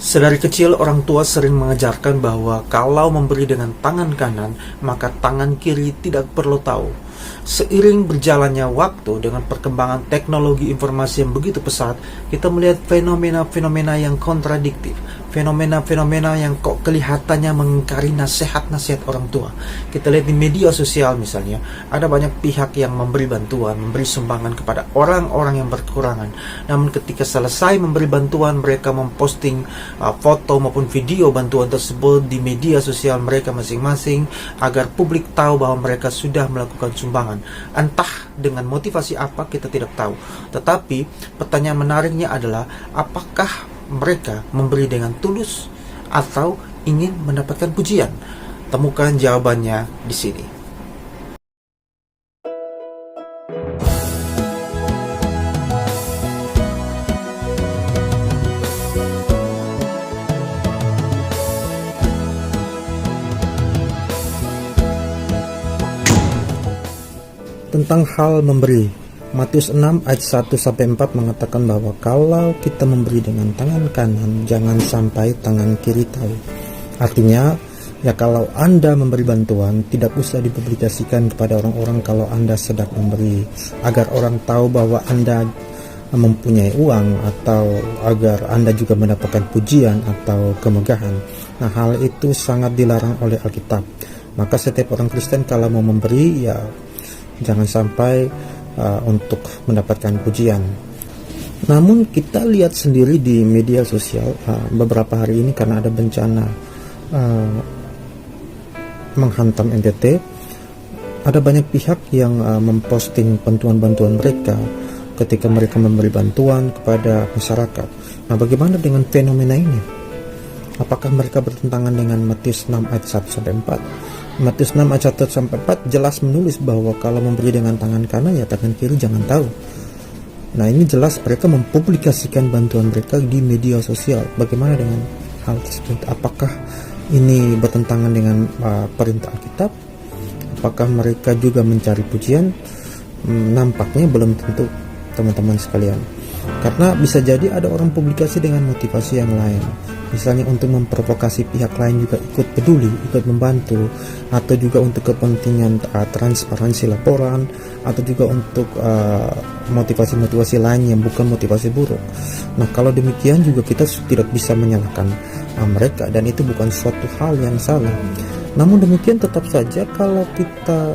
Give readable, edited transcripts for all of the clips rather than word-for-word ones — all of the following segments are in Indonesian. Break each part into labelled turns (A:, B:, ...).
A: Sedari kecil, orang tua sering mengajarkan bahwa kalau memberi dengan tangan kanan, maka tangan kiri tidak perlu tahu. Seiring berjalannya waktu dengan perkembangan teknologi informasi yang begitu pesat, kita melihat fenomena-fenomena yang kontradiktif, fenomena-fenomena yang kok kelihatannya mengingkari nasihat-nasihat orang tua. Kita lihat di media sosial misalnya, ada banyak pihak yang memberi bantuan, memberi sumbangan kepada orang-orang yang berkekurangan. Namun ketika selesai memberi bantuan, mereka memposting foto maupun video bantuan tersebut di media sosial mereka masing-masing agar publik tahu bahwa mereka sudah melakukan sumbangan. Entah dengan motivasi apa kita tidak tahu. Tetapi pertanyaan menariknya adalah, apakah mereka memberi dengan tulus atau ingin mendapatkan pujian? Temukan jawabannya di sini. Tentang hal memberi, Matius 6 ayat 1-4 mengatakan bahwa kalau kita memberi dengan tangan kanan, jangan sampai tangan kiri tahu. Artinya, ya kalau Anda memberi bantuan, tidak usah dipublikasikan kepada orang-orang kalau Anda sedang memberi, agar orang tahu bahwa Anda mempunyai uang, atau agar Anda juga mendapatkan pujian atau kemegahan. Nah, hal itu sangat dilarang oleh Alkitab. Maka setiap orang Kristen kalau mau memberi, ya jangan sampai untuk mendapatkan pujian. Namun kita lihat sendiri di media sosial beberapa hari ini, karena ada bencana menghantam NTT, ada banyak pihak yang memposting bantuan-bantuan mereka ketika mereka memberi bantuan kepada masyarakat. Nah, bagaimana dengan fenomena ini? Apakah mereka bertentangan dengan Matius 6 ayat 1-4? Matius 6 ayat 1-4 jelas menulis bahwa kalau memberi dengan tangan kanan, ya tangan kiri jangan tahu. Nah, ini jelas mereka mempublikasikan bantuan mereka di media sosial. Bagaimana dengan hal tersebut? Apakah ini bertentangan dengan perintah Alkitab? Apakah mereka juga mencari pujian? Nampaknya belum tentu, teman-teman sekalian. Karena bisa jadi ada orang publikasi dengan motivasi yang lain, misalnya untuk memprovokasi pihak lain juga ikut peduli, ikut membantu, atau juga untuk kepentingan transparansi laporan, atau juga untuk motivasi-motivasi lain yang bukan motivasi buruk. Nah, kalau demikian juga kita tidak bisa menyalahkan mereka, dan itu bukan suatu hal yang salah. Namun demikian tetap saja kalau kita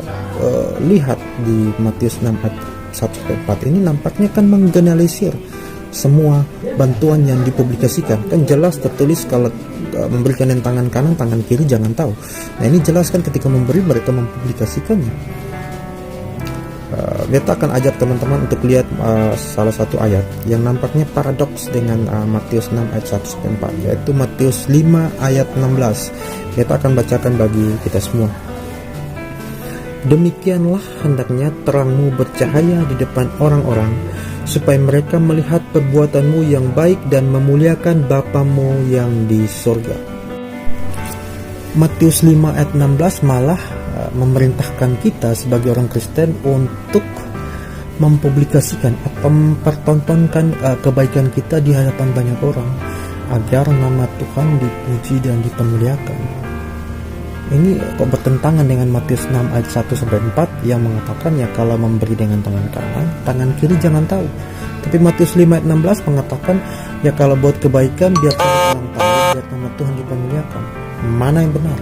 A: lihat di Matius 6 ayat 1-4 ini nampaknya kan menggeneralisir semua bantuan yang dipublikasikan. Kan jelas tertulis kalau memberikan yang tangan kanan, tangan kiri jangan tahu. Nah, ini jelas kan ketika memberi mereka mempublikasikannya. Kita akan ajak teman-teman untuk lihat salah satu ayat yang nampaknya paradoks dengan Matius 6 ayat 1-4, yaitu Matius 5 ayat 16. Kita akan bacakan bagi kita semua. Demikianlah hendaknya terangmu bercahaya di depan orang-orang, supaya mereka melihat perbuatanmu yang baik dan memuliakan Bapamu yang di surga. Matius 5 ayat 16 malah memerintahkan kita sebagai orang Kristen untuk mempublikasikan atau mempertontonkan kebaikan kita di hadapan banyak orang, agar nama Tuhan dipuji dan dipermuliakan. Ini kok bertentangan dengan Matius 6 ayat 1-4 yang mengatakan ya kalau memberi dengan tangan kanan, tangan kiri jangan tahu. Tapi Matius 5 ayat 16 mengatakan ya kalau buat kebaikan biar orang tahu, biar nama Tuhan dipermuliakan. Mana yang benar?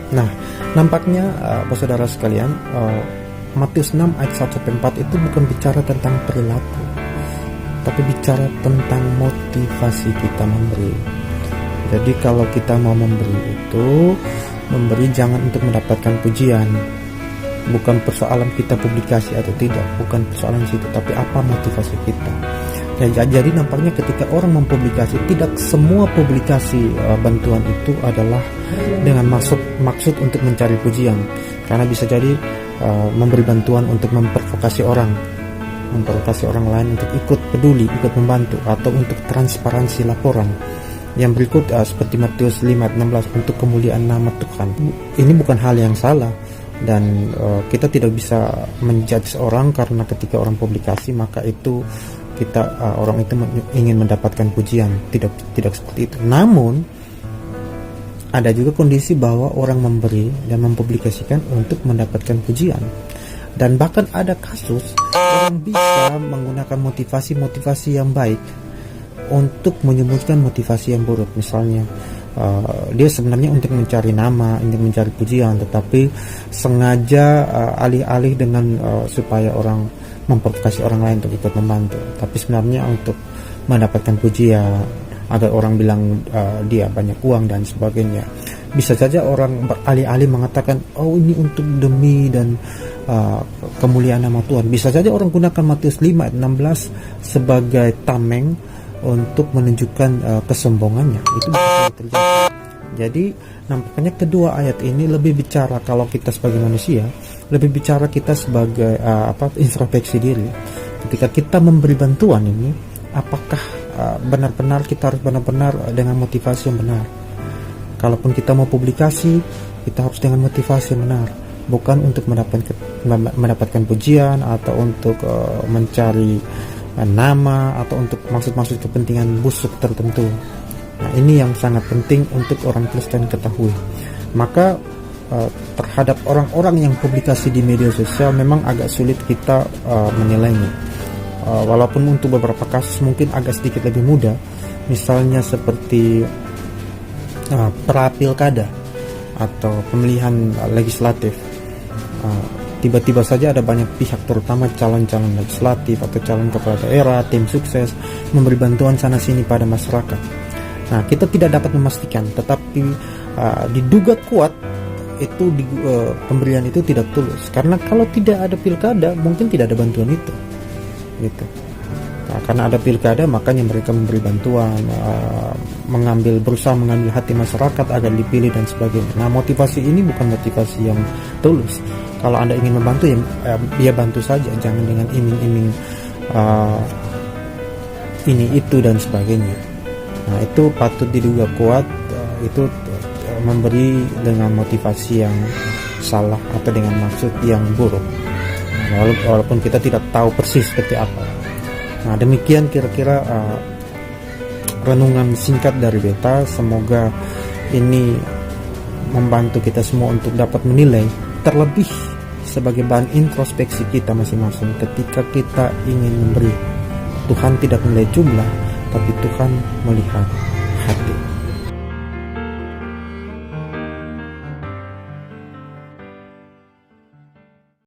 A: Nah, nampaknya saudara sekalian, Matius 6 ayat 1-4 itu bukan bicara tentang perilaku, tapi bicara tentang motivasi kita memberi. Jadi kalau kita mau memberi itu, memberi jangan untuk mendapatkan pujian. Bukan persoalan kita publikasi atau tidak, bukan persoalan situ, tapi apa motivasi kita. Ya, jadi nampaknya ketika orang mempublikasi, tidak semua publikasi bantuan itu adalah dengan maksud untuk mencari pujian. Karena bisa jadi memberi bantuan untuk memprovokasi orang lain untuk ikut peduli, ikut membantu, atau untuk transparansi laporan. Yang berikut seperti Matius 5 ayat 16 untuk kemuliaan nama Tuhan. Ini bukan hal yang salah, dan kita tidak bisa menjudge orang karena ketika orang publikasi maka itu kita orang itu ingin mendapatkan pujian. Tidak seperti itu. Namun ada juga kondisi bahwa orang memberi dan mempublikasikan untuk mendapatkan pujian. Dan bahkan ada kasus orang bisa menggunakan motivasi yang baik untuk menyembunyikan motivasi yang buruk. Misalnya dia sebenarnya untuk mencari nama, untuk mencari pujian, tetapi sengaja alih-alih dengan supaya orang memprovokasi orang lain untuk ikut membantu, tapi sebenarnya untuk mendapatkan pujian, agar orang bilang dia banyak uang dan sebagainya. Bisa saja orang beralih-alih mengatakan, oh ini untuk demi dan kemuliaan nama Tuhan. Bisa saja orang gunakan Matius 5 ayat 16 sebagai tameng untuk menunjukkan kesombongannya. Itu bisa terjadi. Jadi nampaknya kedua ayat ini lebih bicara, kalau kita sebagai manusia, lebih bicara kita sebagai introspeksi diri. Ketika kita memberi bantuan ini, apakah benar-benar kita harus benar-benar dengan motivasi yang benar? Kalaupun kita mau publikasi, kita harus dengan motivasi yang benar, bukan untuk mendapatkan pujian atau untuk mencari nama atau untuk maksud-maksud kepentingan busuk tertentu. Nah, ini yang sangat penting untuk orang Kristen ketahui. Maka terhadap orang-orang yang publikasi di media sosial memang agak sulit kita menilainya. Walaupun untuk beberapa kasus mungkin agak sedikit lebih mudah, misalnya seperti pra-pilkada atau pemilihan legislatif. Tiba-tiba saja ada banyak pihak, terutama calon-calon legislatif atau calon kepala daerah, tim sukses, memberi bantuan sana-sini pada masyarakat. Nah, kita tidak dapat memastikan, tetapi diduga kuat itu pemberian itu tidak tulus. Karena kalau tidak ada pilkada, mungkin tidak ada bantuan itu. Gitu. Nah, karena ada pilkada, makanya mereka memberi bantuan, berusaha mengambil hati masyarakat agar dipilih dan sebagainya. Nah, motivasi ini bukan motivasi yang tulus. Kalau Anda ingin membantu, ya bantu saja, jangan dengan iming-iming ini itu dan sebagainya. Nah, itu patut diduga kuat, itu memberi dengan motivasi yang salah atau dengan maksud yang buruk. Nah, walaupun kita tidak tahu persis seperti apa. Nah, demikian kira-kira renungan singkat dari Beta. Semoga ini membantu kita semua untuk dapat menilai, terlebih sebagai bahan introspeksi kita masing-masing ketika kita ingin memberi. Tuhan tidak melihat jumlah, tapi Tuhan melihat hati.